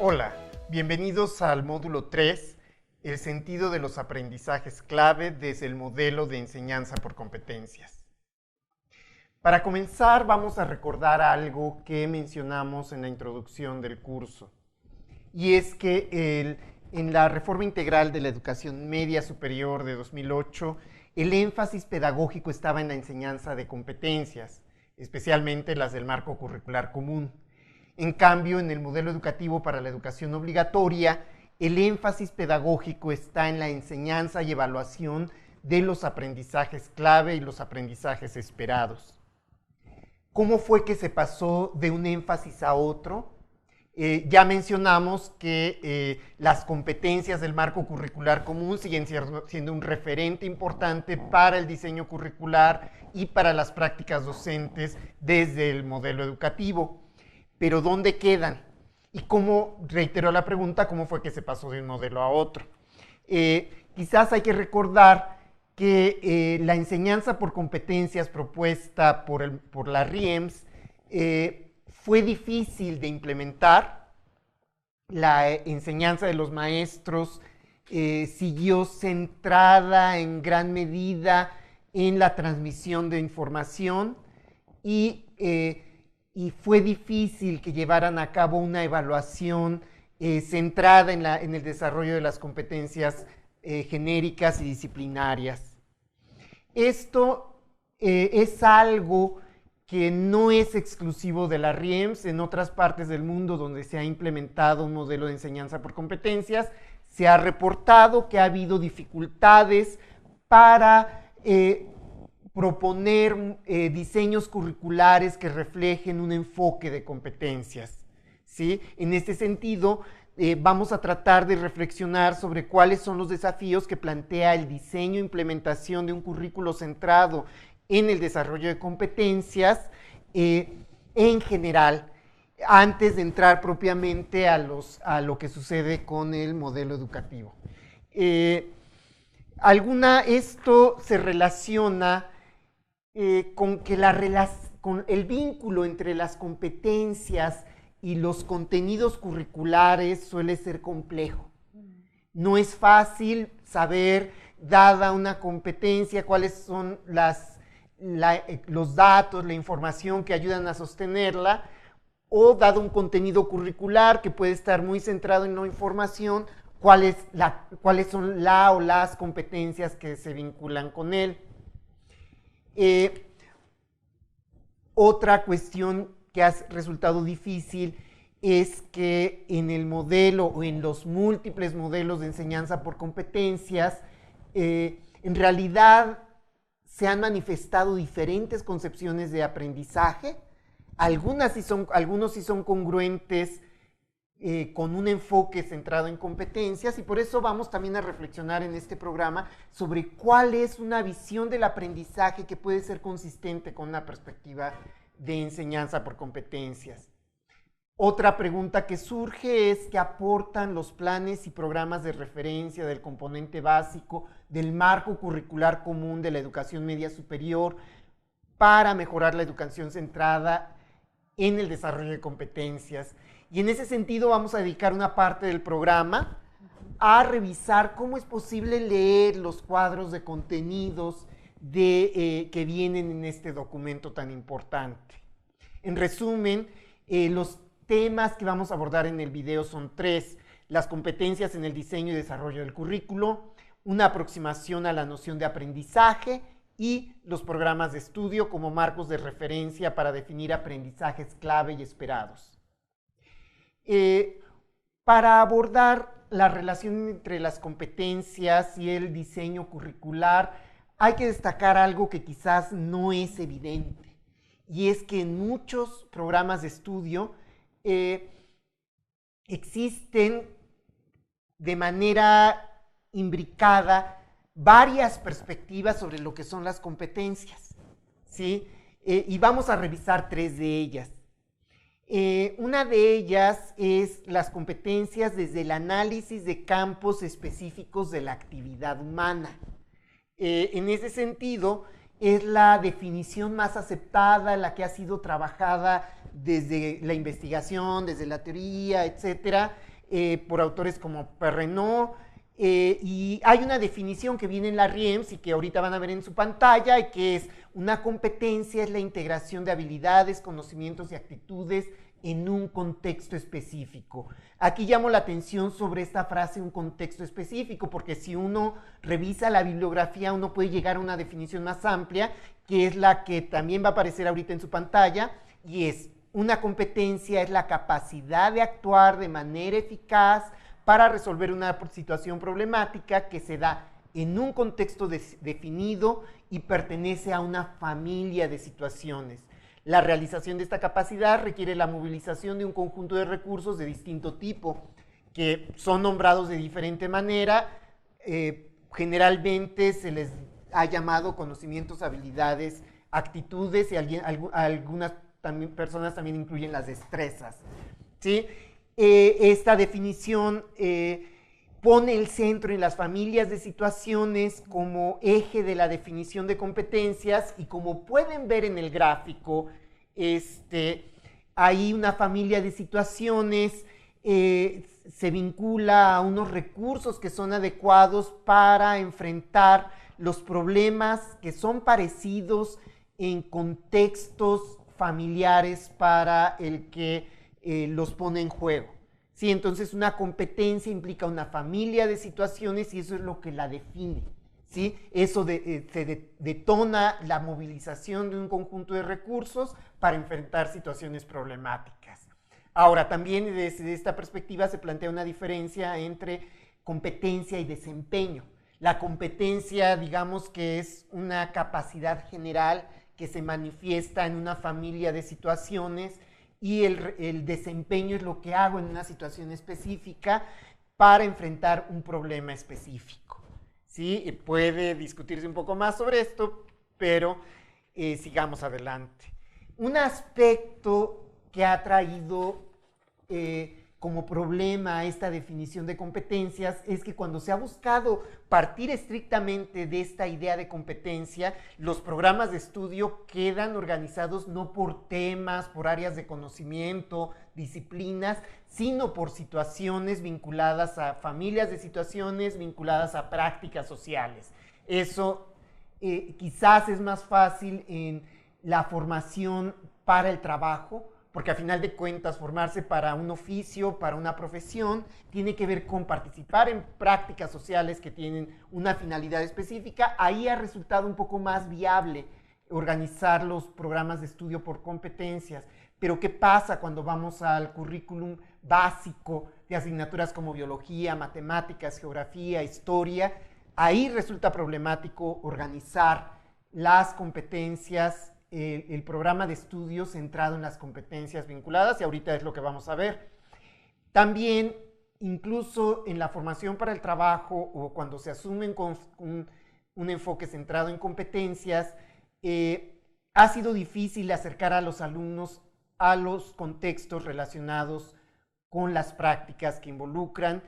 Hola, bienvenidos al módulo 3, el sentido de los aprendizajes clave desde el modelo de enseñanza por competencias. Para comenzar, vamos a recordar algo que mencionamos en la introducción del curso, y es que en la Reforma Integral de la Educación Media Superior de 2008, el énfasis pedagógico estaba en la enseñanza de competencias, especialmente las del marco curricular común. En cambio, en el modelo educativo para la educación obligatoria, el énfasis pedagógico está en la enseñanza y evaluación de los aprendizajes clave y los aprendizajes esperados. ¿Cómo fue que se pasó de un énfasis a otro? Ya mencionamos que las competencias del marco curricular común siguen siendo un referente importante para el diseño curricular y para las prácticas docentes desde el modelo educativo. Pero ¿dónde quedan? Y cómo, reitero la pregunta, ¿cómo fue que se pasó de un modelo a otro? Quizás hay que recordar que la enseñanza por competencias propuesta por la RIEMS fue difícil de implementar. La enseñanza de los maestros siguió centrada en gran medida en la transmisión de información y fue difícil que llevaran a cabo una evaluación centrada en el desarrollo de las competencias genéricas y disciplinarias. Esto es algo que no es exclusivo de la RIEMS. En otras partes del mundo donde se ha implementado un modelo de enseñanza por competencias, se ha reportado que ha habido dificultades para proponer diseños curriculares que reflejen un enfoque de competencias, ¿sí? En este sentido, vamos a tratar de reflexionar sobre cuáles son los desafíos que plantea el diseño e implementación de un currículo centrado en el desarrollo de competencias en general, antes de entrar propiamente a lo que sucede con el modelo educativo. Esto se relaciona con que con el vínculo entre las competencias y los contenidos curriculares suele ser complejo. No es fácil saber, dada una competencia, cuáles son los datos, la información que ayudan a sostenerla, o dado un contenido curricular que puede estar muy centrado en la información, cuáles son o las competencias que se vinculan con él. Otra cuestión que ha resultado difícil es que en el modelo o en los múltiples modelos de enseñanza por competencias, en realidad se han manifestado diferentes concepciones de aprendizaje. Algunos sí son congruentes con un enfoque centrado en competencias, y por eso vamos también a reflexionar en este programa sobre cuál es una visión del aprendizaje que puede ser consistente con una perspectiva de enseñanza por competencias. Otra pregunta que surge es qué aportan los planes y programas de referencia del componente básico del marco curricular común de la educación media superior para mejorar la educación centrada en el desarrollo de competencias. Y en ese sentido vamos a dedicar una parte del programa a revisar cómo es posible leer los cuadros de contenidos que vienen en este documento tan importante. En resumen, los temas que vamos a abordar en el video son 3: las competencias en el diseño y desarrollo del currículo, una aproximación a la noción de aprendizaje y los programas de estudio como marcos de referencia para definir aprendizajes clave y esperados. Para abordar la relación entre las competencias y el diseño curricular, hay que destacar algo que quizás no es evidente, y es que en muchos programas de estudio existen de manera imbricada varias perspectivas sobre lo que son las competencias, ¿sí? Y vamos a revisar 3 de ellas. Una de ellas es las competencias desde el análisis de campos específicos de la actividad humana. En ese sentido, es la definición más aceptada, la que ha sido trabajada desde la investigación, desde la teoría, etcétera, por autores como Perrenot, y hay una definición que viene en la RIEMS y que ahorita van a ver en su pantalla, y que es: una competencia es la integración de habilidades, conocimientos y actitudes en un contexto específico. Aquí llamo la atención sobre esta frase, un contexto específico, porque si uno revisa la bibliografía, uno puede llegar a una definición más amplia, que es la que también va a aparecer ahorita en su pantalla, y es: una competencia es la capacidad de actuar de manera eficaz para resolver una situación problemática que se da en un contexto definido y pertenece a una familia de situaciones. La realización de esta capacidad requiere la movilización de un conjunto de recursos de distinto tipo, que son nombrados de diferente manera. Generalmente se les ha llamado conocimientos, habilidades, actitudes, y algunas personas también incluyen las destrezas, ¿sí? Esta definición pone el centro en las familias de situaciones como eje de la definición de competencias, y como pueden ver en el gráfico, hay una familia de situaciones, se vincula a unos recursos que son adecuados para enfrentar los problemas que son parecidos en contextos familiares para el que los pone en juego. Sí, entonces una competencia implica una familia de situaciones y eso es lo que la define. ¿Sí? Eso se detona la movilización de un conjunto de recursos para enfrentar situaciones problemáticas. Ahora, también desde esta perspectiva se plantea una diferencia entre competencia y desempeño. La competencia, digamos que es una capacidad general que se manifiesta en una familia de situaciones, y el desempeño es lo que hago en una situación específica para enfrentar un problema específico. ¿Sí? Puede discutirse un poco más sobre esto, pero sigamos adelante. Un aspecto que ha traído como problema esta definición de competencias es que cuando se ha buscado partir estrictamente de esta idea de competencia, los programas de estudio quedan organizados no por temas, por áreas de conocimiento, disciplinas, sino por situaciones vinculadas a familias de situaciones, vinculadas a prácticas sociales. Eso quizás es más fácil en la formación para el trabajo, porque a final de cuentas formarse para un oficio, para una profesión, tiene que ver con participar en prácticas sociales que tienen una finalidad específica. Ahí ha resultado un poco más viable organizar los programas de estudio por competencias. Pero ¿qué pasa cuando vamos al currículum básico de asignaturas como biología, matemáticas, geografía, historia? Ahí resulta problemático organizar las competencias, el programa de estudio centrado en las competencias vinculadas, y ahorita es lo que vamos a ver. También, incluso en la formación para el trabajo o cuando se asumen con un enfoque centrado en competencias, ha sido difícil acercar a los alumnos a los contextos relacionados con las prácticas que involucran,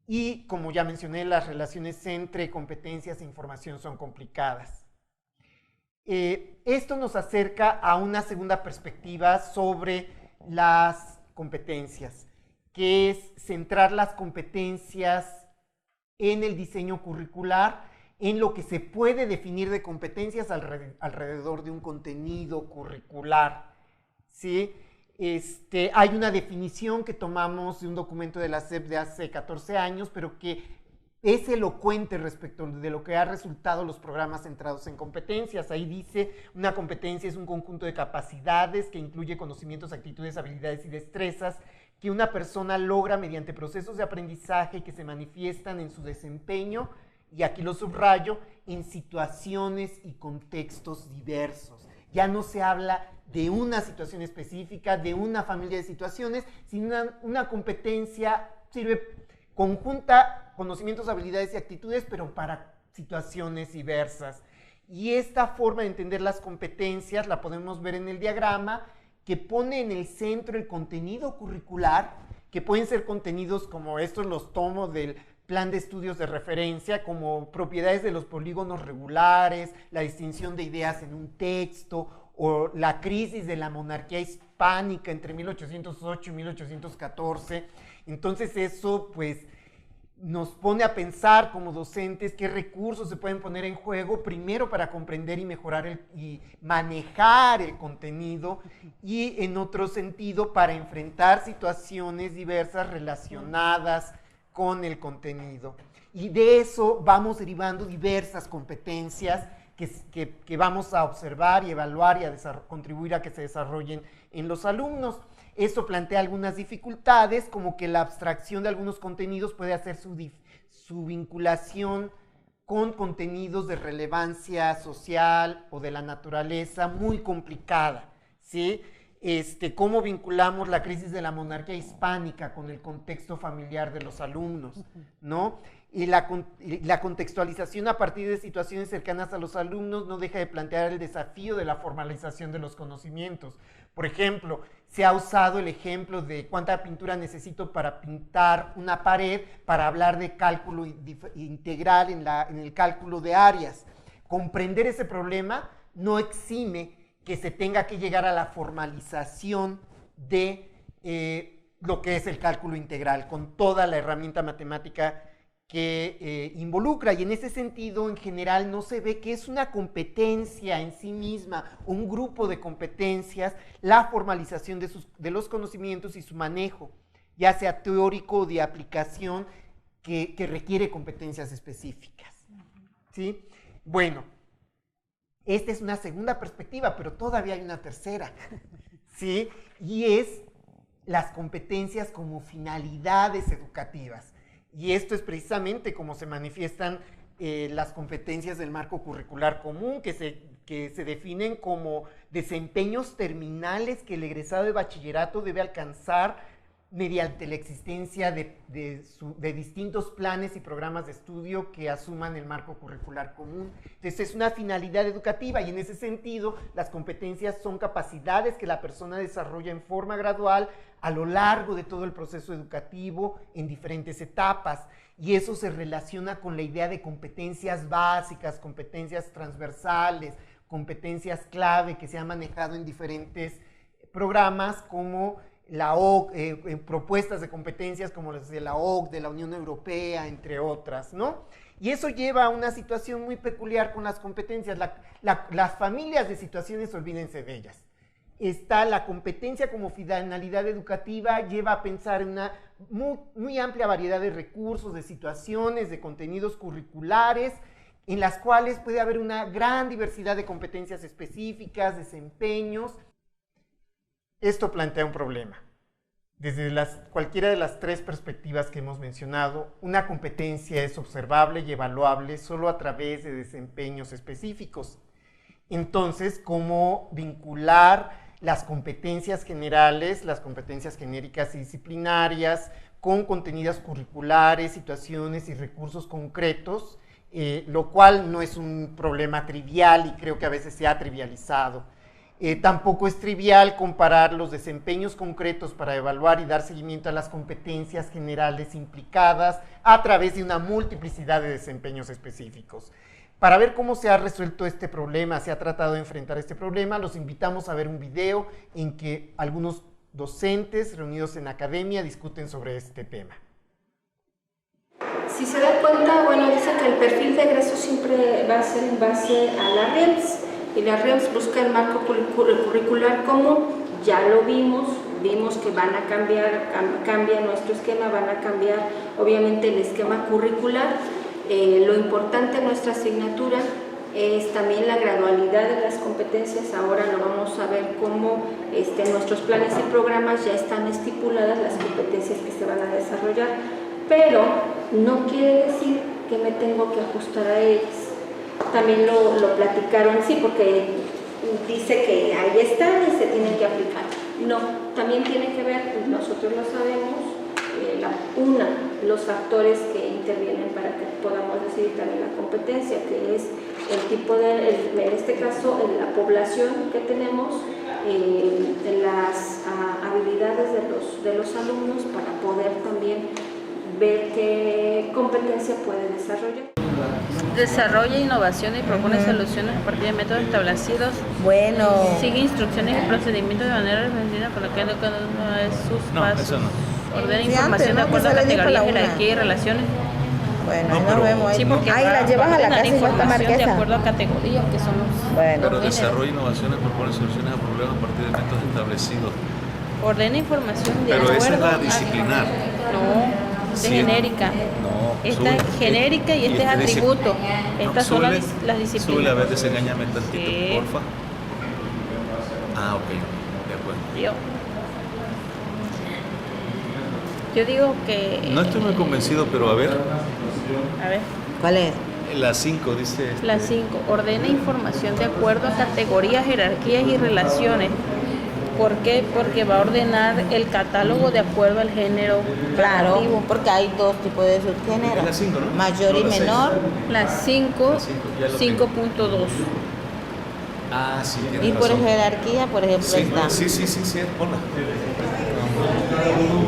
y como ya mencioné, las relaciones entre competencias e información son complicadas. Esto nos acerca a una segunda perspectiva sobre las competencias, que es centrar las competencias en el diseño curricular, en lo que se puede definir de competencias alrededor de un contenido curricular. ¿Sí? Hay una definición que tomamos de un documento de la SEP de hace 14 años, pero que es elocuente respecto de lo que ha resultado los programas centrados en competencias. Ahí dice: una competencia es un conjunto de capacidades que incluye conocimientos, actitudes, habilidades y destrezas que una persona logra mediante procesos de aprendizaje que se manifiestan en su desempeño, y aquí lo subrayo, en situaciones y contextos diversos. Ya no se habla de una situación específica, de una familia de situaciones, sino una competencia sirve conjunta conocimientos, habilidades y actitudes, pero para situaciones diversas. Y esta forma de entender las competencias la podemos ver en el diagrama, que pone en el centro el contenido curricular, que pueden ser contenidos como estos, los tomo del plan de estudios de referencia, como propiedades de los polígonos regulares, la distinción de ideas en un texto, o la crisis de la monarquía hispánica entre 1808 y 1814. Entonces eso pues nos pone a pensar como docentes qué recursos se pueden poner en juego, primero para comprender y mejorar y manejar el contenido, y en otro sentido para enfrentar situaciones diversas relacionadas con el contenido. Y de eso vamos derivando diversas competencias que vamos a observar y evaluar y a contribuir a que se desarrollen en los alumnos. Esto plantea algunas dificultades, como que la abstracción de algunos contenidos puede hacer su vinculación con contenidos de relevancia social o de la naturaleza muy complicada, ¿sí? Cómo vinculamos la crisis de la monarquía hispánica con el contexto familiar de los alumnos, ¿no? Y la contextualización a partir de situaciones cercanas a los alumnos no deja de plantear el desafío de la formalización de los conocimientos. Por ejemplo, se ha usado el ejemplo de cuánta pintura necesito para pintar una pared para hablar de cálculo integral en el cálculo de áreas. Comprender ese problema no exime que se tenga que llegar a la formalización de lo que es el cálculo integral, con toda la herramienta matemática que involucra, y en ese sentido en general no se ve que es una competencia en sí misma, un grupo de competencias, la formalización de los conocimientos y su manejo, ya sea teórico o de aplicación, que requiere competencias específicas, ¿sí? Bueno, esta es una segunda perspectiva, pero todavía hay una tercera, ¿sí? Y es las competencias como finalidades educativas. Y esto es precisamente como se manifiestan las competencias del marco curricular común, que se definen como desempeños terminales que el egresado de bachillerato debe alcanzar mediante la existencia de distintos planes y programas de estudio que asuman el marco curricular común. Entonces es una finalidad educativa, y en ese sentido las competencias son capacidades que la persona desarrolla en forma gradual a lo largo de todo el proceso educativo en diferentes etapas, y eso se relaciona con la idea de competencias básicas, competencias transversales, competencias clave que se han manejado en diferentes programas como la OCDE, propuestas de competencias como las de la OCDE, de la Unión Europea, entre otras, ¿no? Y eso lleva a una situación muy peculiar con las competencias. Las familias de situaciones, olvídense de ellas. Está la competencia como finalidad educativa, lleva a pensar en una muy amplia variedad de recursos, de situaciones, de contenidos curriculares, en las cuales puede haber una gran diversidad de competencias específicas, desempeños. Esto plantea un problema. Desde cualquiera de las tres perspectivas que hemos mencionado, una competencia es observable y evaluable solo a través de desempeños específicos. Entonces, ¿cómo vincular las competencias generales, las competencias genéricas y disciplinarias, con contenidos curriculares, situaciones y recursos concretos? Lo cual no es un problema trivial, y creo que a veces se ha trivializado. Tampoco es trivial comparar los desempeños concretos para evaluar y dar seguimiento a las competencias generales implicadas a través de una multiplicidad de desempeños específicos. Para ver cómo se ha resuelto este problema, se ha tratado de enfrentar este problema, los invitamos a ver un video en que algunos docentes reunidos en academia discuten sobre este tema. Si se da cuenta, bueno, dice que el perfil de egreso siempre va a ser en base a la REMS, y la REMS busca el marco curricular común. Ya lo vimos que van a cambiar, cambia nuestro esquema, van a cambiar obviamente el esquema curricular. Lo importante en nuestra asignatura es también la gradualidad de las competencias. Ahora lo vamos a ver cómo en nuestros planes y programas ya están estipuladas las competencias que se van a desarrollar, pero no quiere decir que me tengo que ajustar a ellas. También lo platicaron, sí, porque dice que ahí están y se tienen que aplicar. No, también tiene que ver, nosotros lo sabemos, los factores que intervienen para que podamos decidir también la competencia, que es el tipo en este caso, la población que tenemos, las habilidades de los alumnos, para poder también ver qué competencia puede desarrollar. Desarrolla innovación y propone soluciones a partir de métodos establecidos. Bueno. Sigue instrucciones y procedimientos de manera defendida con lo que cada uno de sus pasos. Eso no. Ordena Sí, información de antes, ¿no? acuerdo a Que se le dijo categorías, la una. jerarquía y relaciones. Bueno, No, ahí pero- nos vemos. Sí, porque Ahí la llevas a la ordenan casa y ya está información de Marquesa. acuerdo a categorías, que son los... Bueno. Pero los desarrolla géneros. innovaciones, propone soluciones a problemas a partir de métodos establecidos. Ordena información de Pero acuerdo esa es la a- disciplinar. No, es Sí. genérica. No. Esta es genérica y este es dice- atributo. Estas son súbele- las Súbele, a disciplinas. ver, desengáñame tantito, Sí. porfa. Ah, ok, de acuerdo. Yo digo que... No estoy muy convencido, pero a ver, A ver, ¿Cuál es? la 5 dice... la 5. Ordena información de acuerdo a categorías, jerarquías y relaciones. ¿Por qué? Porque va a ordenar el catálogo de acuerdo al género Claro, relativo. porque hay dos tipos de subgéneros. Es la 5, ¿no? Mayor No, y la seis. menor. La 5, La cinco, ya lo 5.2. Ah, sí, tienes Y por razón. jerarquía, por ejemplo, está. Sí, ponla.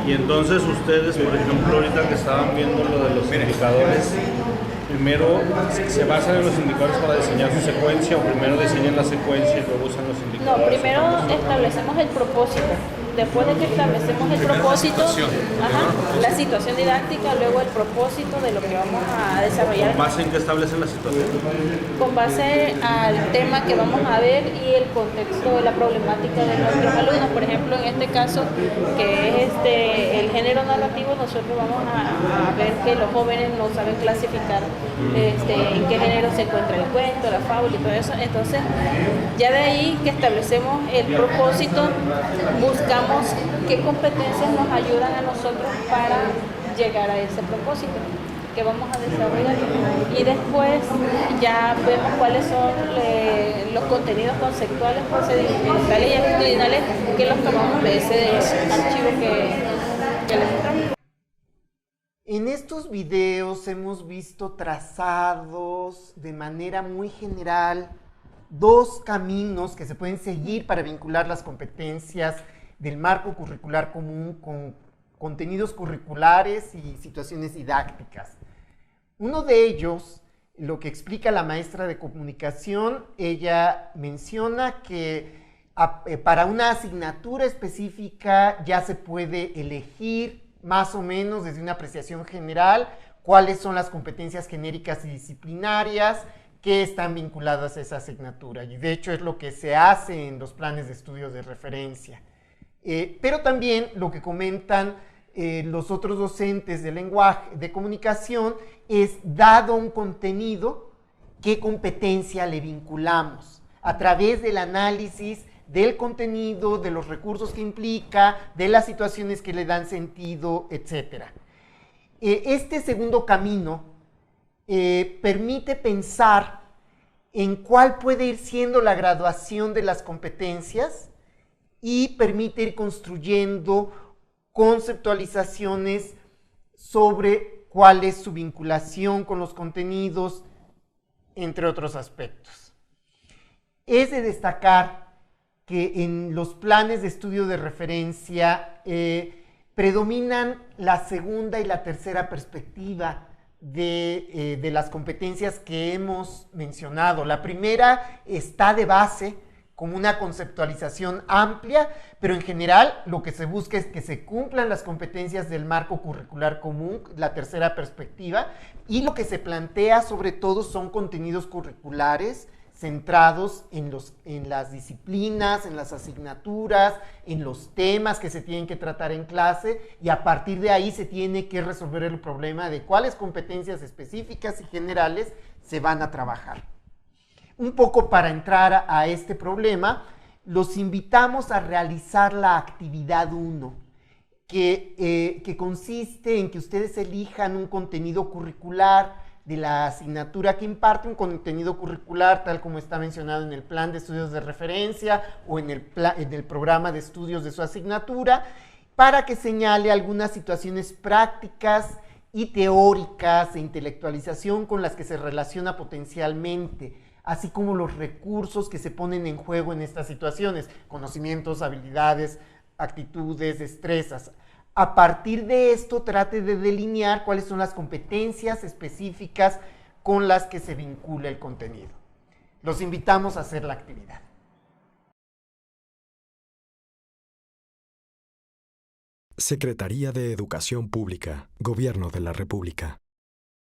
Y entonces ustedes, por ejemplo, ahorita que estaban viendo lo de los indicadores, primero se basan en los indicadores para diseñar su secuencia o primero diseñan la secuencia y luego usan los No, indicadores. primero establecemos el propósito. Después de que establecemos el Primero la propósito, situación. la situación didáctica, luego el propósito de lo que vamos a desarrollar ¿Con base en qué establecen la situación? con base al tema que vamos a ver y el contexto de la problemática de nuestros alumnos. Por ejemplo, en este caso, que es el género narrativo, nosotros vamos a ver que los jóvenes no saben clasificar en qué género se encuentra el cuento, la fábula y todo eso. Entonces, ya de ahí que establecemos el propósito, buscamos qué competencias nos ayudan a nosotros para llegar a ese propósito que vamos a desarrollar, y después ya vemos cuáles son los contenidos conceptuales, procedimentales y actitudinales que los tomamos de ese archivo que les mostramos. En estos videos hemos visto trazados de manera muy general dos caminos que se pueden seguir para vincular las competencias del marco curricular común con contenidos curriculares y situaciones didácticas. Uno de ellos, lo que explica la maestra de comunicación, ella menciona que para una asignatura específica ya se puede elegir más o menos desde una apreciación general cuáles son las competencias genéricas y disciplinarias que están vinculadas a esa asignatura. Y de hecho es lo que se hace en los planes de estudios de referencia. Pero también lo que comentan los otros docentes de lenguaje, de comunicación, es dado un contenido, qué competencia le vinculamos a través del análisis del contenido, de los recursos que implica, de las situaciones que le dan sentido, etc. Este segundo camino permite pensar en cuál puede ir siendo la graduación de las competencias y permite ir construyendo conceptualizaciones sobre cuál es su vinculación con los contenidos, entre otros aspectos. Es de destacar que en los planes de estudio de referencia predominan la segunda y la tercera perspectiva de las competencias que hemos mencionado. La primera está de base como una conceptualización amplia, pero en general lo que se busca es que se cumplan las competencias del marco curricular común, la tercera perspectiva, y lo que se plantea sobre todo son contenidos curriculares centrados en las disciplinas, en las asignaturas, en los temas que se tienen que tratar en clase, y a partir de ahí se tiene que resolver el problema de cuáles competencias específicas y generales se van a trabajar. Un poco para entrar a este problema, los invitamos a realizar la actividad 1, que consiste en que ustedes elijan un contenido curricular de la asignatura que imparte, un contenido curricular tal como está mencionado en el plan de estudios de referencia o en el programa de estudios de su asignatura, para que señale algunas situaciones prácticas y teóricas de intelectualización con las que se relaciona potencialmente, así como los recursos que se ponen en juego en estas situaciones, conocimientos, habilidades, actitudes, destrezas. A partir de esto, trate de delinear cuáles son las competencias específicas con las que se vincula el contenido. Los invitamos a hacer la actividad. Secretaría de Educación Pública, Gobierno de la República.